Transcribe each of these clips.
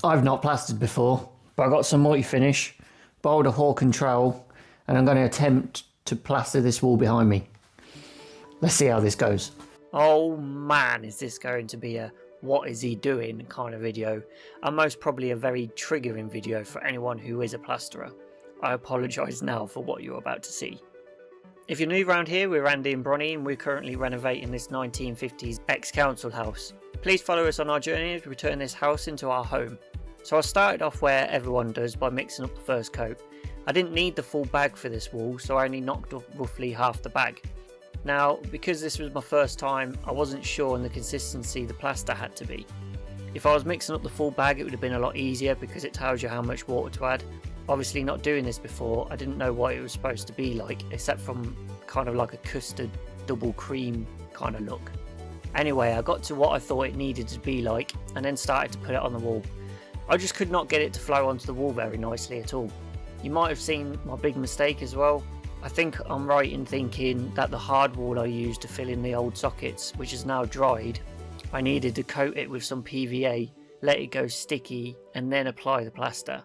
I've not plastered before, but I got some multi-finish, borrowed a hawk and trowel, and I'm going to attempt to plaster this wall behind me. Let's see how this goes. Oh man, is this going to be a what is he doing kind of video, and most probably a very triggering video for anyone who is a plasterer. I apologise now for what you're about to see. If you're new around here, we're Andy and Bronnie and we're currently renovating this 1950s ex-council house. Please follow us on our journey as we turn this house into our home. So I started off where everyone does, by mixing up the first coat. I didn't need the full bag for this wall, so I only knocked up roughly half the bag. Now, because this was my first time, I wasn't sure on the consistency the plaster had to be. If I was mixing up the full bag, it would have been a lot easier because it tells you how much water to add. Obviously, not doing this before, I didn't know what it was supposed to be like, except from kind of like a custard double cream kind of look. Anyway, I got to what I thought it needed to be like and then started to put it on the wall. I just could not get it to flow onto the wall very nicely at all. You might have seen my big mistake as well. I think I'm right in thinking that the hard wall I used to fill in the old sockets, which is now dried, I needed to coat it with some PVA, let it go sticky and then apply the plaster.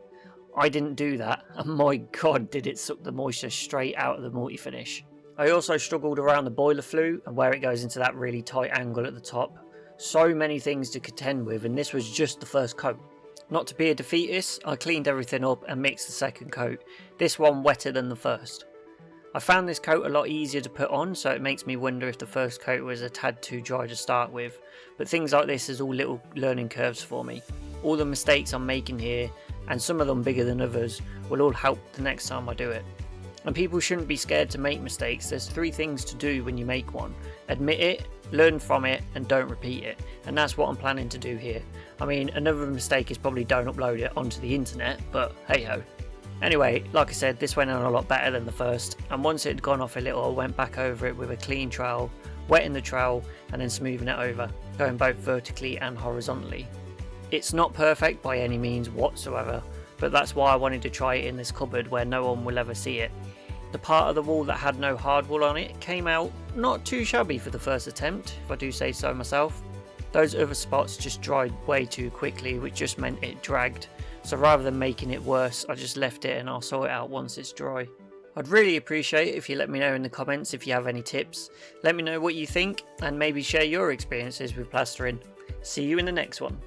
I didn't do that, and my god did it suck the moisture straight out of the multi-finish. I also struggled around the boiler flue and where it goes into that really tight angle at the top. So many things to contend with, and this was just the first coat. Not to be a defeatist, I cleaned everything up and mixed the second coat, this one wetter than the first. I found this coat a lot easier to put on, so it makes me wonder if the first coat was a tad too dry to start with, but things like this is all little learning curves for me. All the mistakes I'm making here, and some of them bigger than others, will all help the next time I do it. And people shouldn't be scared to make mistakes. There's 3 things to do when you make one: admit it, learn from it, and don't repeat it. And that's what I'm planning to do here. I mean, another mistake is probably don't upload it onto the internet, but hey ho. Anyway, like I said, this went on a lot better than the first, and once it had gone off a little, I went back over it with a clean trowel, wetting the trowel and then smoothing it over, going both vertically and horizontally. It's not perfect by any means whatsoever, but that's why I wanted to try it in this cupboard where no one will ever see it. The part of the wall that had no hardwall on it came out not too shabby for the first attempt, if I do say so myself. Those other spots just dried way too quickly, which just meant it dragged, so rather than making it worse, I just left it and I'll sort it out once it's dry. I'd really appreciate it if you let me know in the comments if you have any tips. Let me know what you think and maybe share your experiences with plastering. See you in the next one.